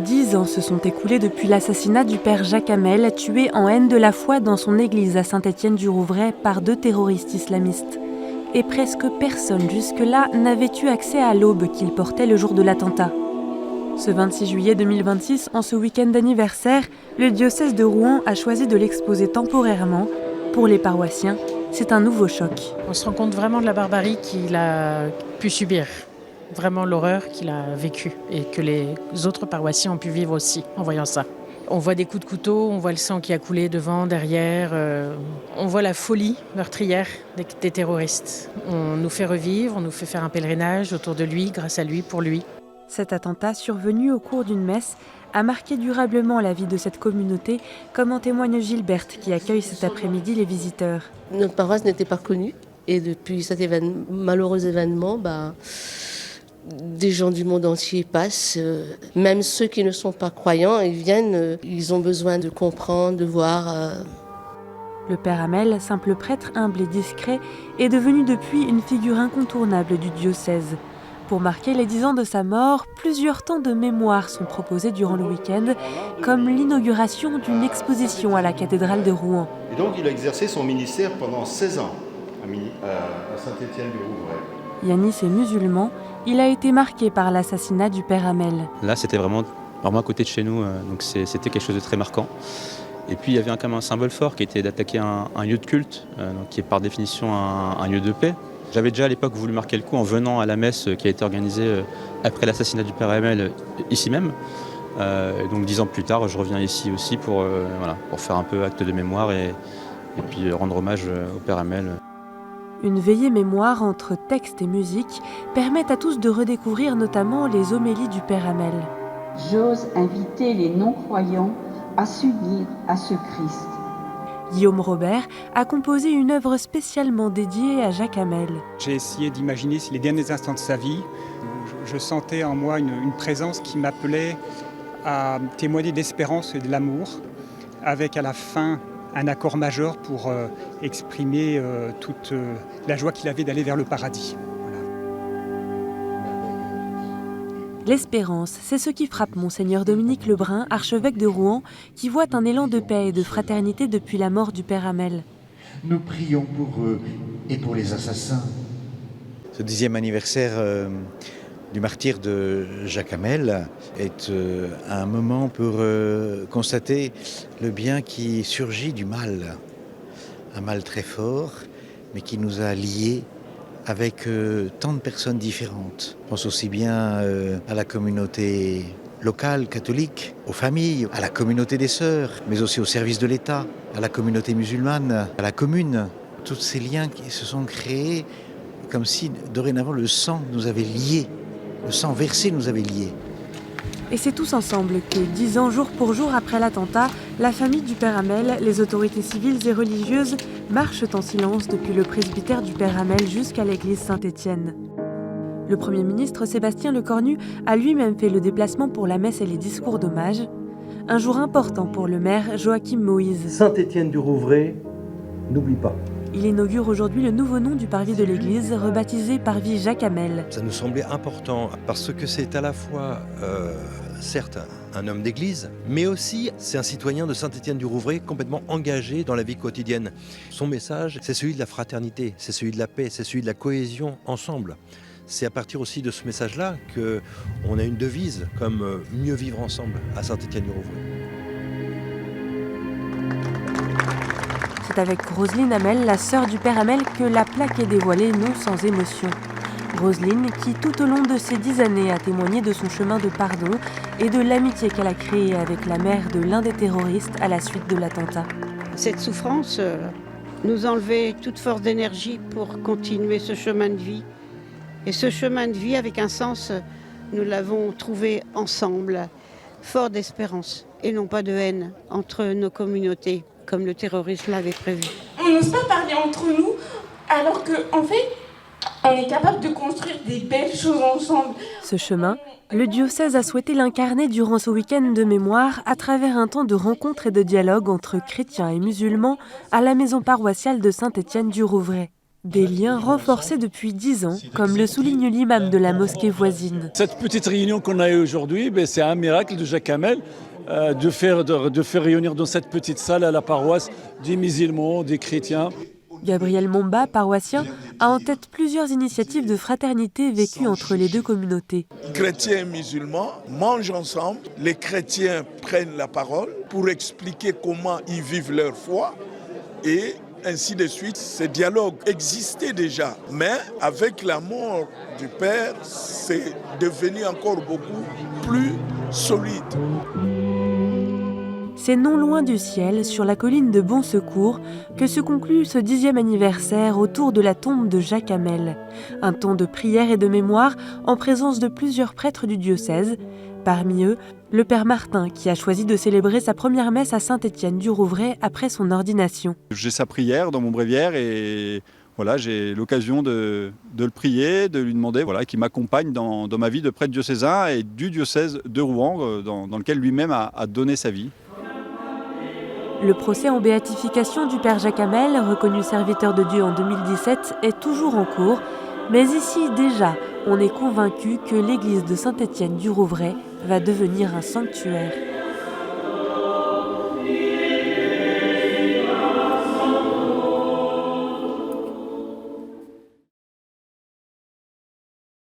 10 ans se sont écoulés depuis l'assassinat du père Jacques Hamel, tué en haine de la foi dans son église à Saint-Étienne-du-Rouvray par 2 terroristes islamistes. Et presque personne jusque-là n'avait eu accès à l'aube qu'il portait le jour de l'attentat. Ce 26 juillet 2026, en ce week-end d'anniversaire, le diocèse de Rouen a choisi de l'exposer temporairement. Pour les paroissiens, c'est un nouveau choc. On se rend compte vraiment de la barbarie qu'il a pu subir, vraiment l'horreur qu'il a vécue et que les autres paroissiens ont pu vivre aussi en voyant ça. On voit des coups de couteau, on voit le sang qui a coulé devant, derrière, on voit la folie meurtrière des terroristes. On nous fait revivre, on nous fait faire un pèlerinage autour de lui, grâce à lui, pour lui. Cet attentat, survenu au cours d'une messe, a marqué durablement la vie de cette communauté, comme en témoigne Gilberte, qui accueille cet après-midi les visiteurs. Notre paroisse n'était pas connue, et depuis cet malheureux événement, des gens du monde entier passent, même ceux qui ne sont pas croyants, ils viennent, ils ont besoin de comprendre, de voir. Le père Hamel, simple prêtre humble et discret, est devenu depuis une figure incontournable du diocèse. Pour marquer les 10 ans de sa mort, plusieurs temps de mémoire sont proposés durant le week-end, comme l'inauguration d'une exposition à la cathédrale de Rouen. Et donc il a exercé son ministère pendant 16 ans à Saint-Étienne-du-Rouvray. Yanis est musulman, il a été marqué par l'assassinat du père Hamel. Là, c'était vraiment à côté de chez nous, donc c'était quelque chose de très marquant. Et puis il y avait quand même un symbole fort qui était d'attaquer un lieu de culte, donc qui est par définition un lieu de paix. J'avais déjà à l'époque voulu marquer le coup en venant à la messe qui a été organisée après l'assassinat du père Hamel ici même. Donc 10 ans plus tard, je reviens ici aussi pour faire un peu acte de mémoire et puis rendre hommage au père Hamel. Une veillée mémoire entre texte et musique permet à tous de redécouvrir notamment les homélies du père Hamel. J'ose inviter les non-croyants à s'unir à ce Christ. Guillaume Robert a composé une œuvre spécialement dédiée à Jacques Hamel. J'ai essayé d'imaginer les derniers instants de sa vie. Je sentais en moi une présence qui m'appelait à témoigner d'espérance et de l'amour, avec à la fin un accord majeur pour exprimer toute la joie qu'il avait d'aller vers le paradis. L'espérance, c'est ce qui frappe Monseigneur Dominique Lebrun, archevêque de Rouen, qui voit un élan de paix et de fraternité depuis la mort du père Hamel. Nous prions pour eux et pour les assassins. Ce 10e anniversaire du martyre de Jacques Hamel est un moment pour constater le bien qui surgit du mal. Un mal très fort, mais qui nous a liés avec tant de personnes différentes. Je pense aussi bien à la communauté locale, catholique, aux familles, à la communauté des sœurs, mais aussi au service de l'État, à la communauté musulmane, à la commune. Tous ces liens qui se sont créés comme si dorénavant le sang nous avait liés, le sang versé nous avait liés. Et c'est tous ensemble que, 10 ans jour pour jour après l'attentat, la famille du père Hamel, les autorités civiles et religieuses marchent en silence depuis le presbytère du père Hamel jusqu'à l'église Saint-Étienne. Le Premier ministre Sébastien Lecornu a lui-même fait le déplacement pour la messe et les discours d'hommage. Un jour important pour le maire Joachim Moïse. Saint-Étienne-du-Rouvray, n'oublie pas. Il inaugure aujourd'hui le nouveau nom du parvis de l'église, rebaptisé Parvis Jacques Hamel. Ça nous semblait important parce que c'est à la fois, certes, un homme d'église, mais aussi c'est un citoyen de Saint-Étienne-du-Rouvray complètement engagé dans la vie quotidienne. Son message, c'est celui de la fraternité, c'est celui de la paix, c'est celui de la cohésion ensemble. C'est à partir aussi de ce message-là qu'on a une devise comme mieux vivre ensemble à Saint-Étienne-du-Rouvray. C'est avec Roselyne Hamel, la sœur du père Hamel, que la plaque est dévoilée, non sans émotion. Roselyne, qui tout au long de ces 10 années a témoigné de son chemin de pardon et de l'amitié qu'elle a créée avec la mère de l'un des terroristes à la suite de l'attentat. Cette souffrance nous enlevait toute force d'énergie pour continuer ce chemin de vie. Et ce chemin de vie avec un sens, nous l'avons trouvé ensemble, fort d'espérance et non pas de haine entre nos communautés, comme le terroriste l'avait prévu. On n'ose pas parler entre nous, alors qu'en fait, on est capable de construire des belles choses ensemble. Ce chemin, le diocèse a souhaité l'incarner durant ce week-end de mémoire à travers un temps de rencontre et de dialogue entre chrétiens et musulmans à la maison paroissiale de Saint-Étienne-du-Rouvray. Des liens renforcés depuis 10 ans, comme le souligne l'imam de la mosquée voisine. Cette petite réunion qu'on a eue aujourd'hui, c'est un miracle de Jacques Hamel de faire réunir dans cette petite salle à la paroisse des musulmans, des chrétiens. Gabriel Momba, paroissien, a en tête plusieurs initiatives de fraternité vécues entre les deux communautés. Chrétiens et musulmans mangent ensemble, les chrétiens prennent la parole pour expliquer comment ils vivent leur foi et ainsi de suite. Ces dialogues existaient déjà, mais avec la mort du Père, c'est devenu encore beaucoup plus solide. C'est non loin du ciel, sur la colline de Bon Secours, que se conclut ce 10e anniversaire autour de la tombe de Jacques Hamel. Un temps de prière et de mémoire en présence de plusieurs prêtres du diocèse. Parmi eux, le père Martin, qui a choisi de célébrer sa première messe à Saint-Étienne-du-Rouvray après son ordination. J'ai sa prière dans mon bréviaire et voilà, j'ai l'occasion de le prier, de lui demander qu'il m'accompagne dans ma vie de prêtre diocésain et du diocèse de Rouen, dans lequel lui-même a donné sa vie. Le procès en béatification du père Jacques Hamel, reconnu serviteur de Dieu en 2017, est toujours en cours. Mais ici, déjà, on est convaincu que l'église de Saint-Étienne-du-Rouvray va devenir un sanctuaire.